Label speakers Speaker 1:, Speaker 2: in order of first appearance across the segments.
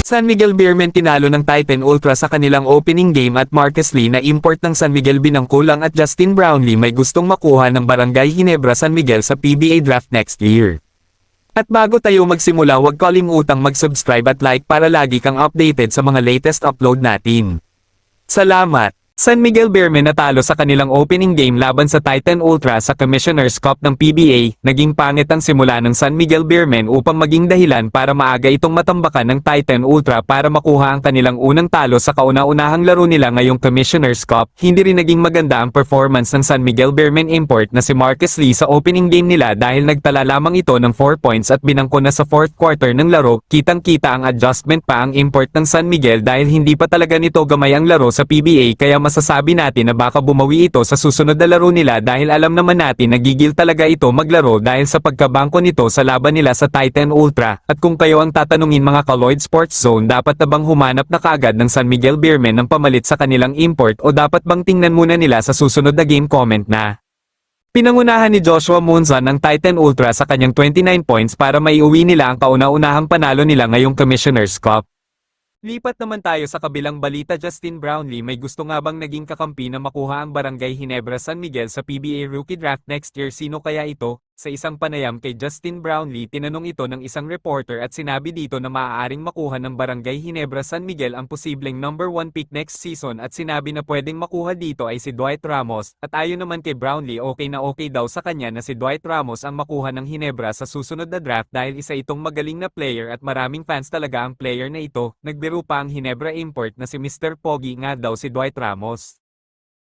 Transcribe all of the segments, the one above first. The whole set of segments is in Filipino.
Speaker 1: San Miguel Beermen tinalo ng Titan Ultra sa kanilang opening game at Marcus Lee na import ng San Miguel binangkulang at Justin Brownlee may gustong makuha ng Barangay Ginebra San Miguel sa PBA Draft next year. At bago tayo magsimula, huwag kalimutang mag-subscribe at like para lagi kang updated sa mga latest upload natin. Salamat! San Miguel Beermen natalo sa kanilang opening game laban sa Titan Ultra sa Commissioner's Cup ng PBA. Naging pangit ang simula ng San Miguel Beermen upang maging dahilan para maaga itong matambakan ng Titan Ultra para makuha ang kanilang unang talo sa kauna-unahang laro nila ngayong Commissioner's Cup. Hindi rin naging maganda ang performance ng San Miguel Beermen import na si Marcus Lee sa opening game nila dahil nagtala lamang ito ng 4 points at binangko na sa 4th quarter ng laro. Kitang-kita ang adjustment pa ang import ng San Miguel dahil hindi pa talaga nito gamay ang laro sa PBA, kaya masasabi natin na baka bumawi ito sa susunod na laro nila dahil alam naman natin na gigil talaga ito maglaro dahil sa pagkabangko nito sa laban nila sa Titan Ultra. At kung kayo ang tatanungin mga ka-Lloyd Sports Zone, dapat na bang humanap na kaagad ng San Miguel Beermen ng pamalit sa kanilang import o dapat bang tingnan muna nila sa susunod na game? Comment na. Pinangunahan ni Joshua Munzan ng Titan Ultra sa kanyang 29 points para maiuwi nila ang kauna-unahang panalo nila ngayong Commissioner's Cup. Lipat naman tayo sa kabilang balita. Justin Brownlee may gusto nga bang naging kakampi na makuha ang Barangay Ginebra San Miguel sa PBA Rookie Draft next year? Sino kaya ito? Sa isang panayam kay Justin Brownlee, tinanong ito ng isang reporter at sinabi dito na maaaring makuha ng Barangay Ginebra San Miguel ang posibleng number 1 pick next season at sinabi na pwedeng makuha dito ay si Dwight Ramos. At ayon naman kay Brownlee, okay na okay daw sa kanya na si Dwight Ramos ang makuha ng Ginebra sa susunod na draft dahil isa itong magaling na player at maraming fans talaga ang player na ito. Nagbiro pa ang Ginebra import na si Mr. Pogi nga daw si Dwight Ramos.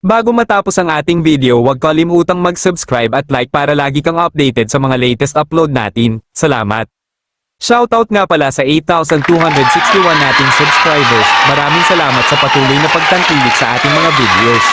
Speaker 1: Bago matapos ang ating video, huwag kalimutang mag-subscribe at like para lagi kang updated sa mga latest upload natin. Salamat! Shoutout nga pala sa 8,261 nating subscribers. Maraming salamat sa patuloy na pagtangkilik sa ating mga videos.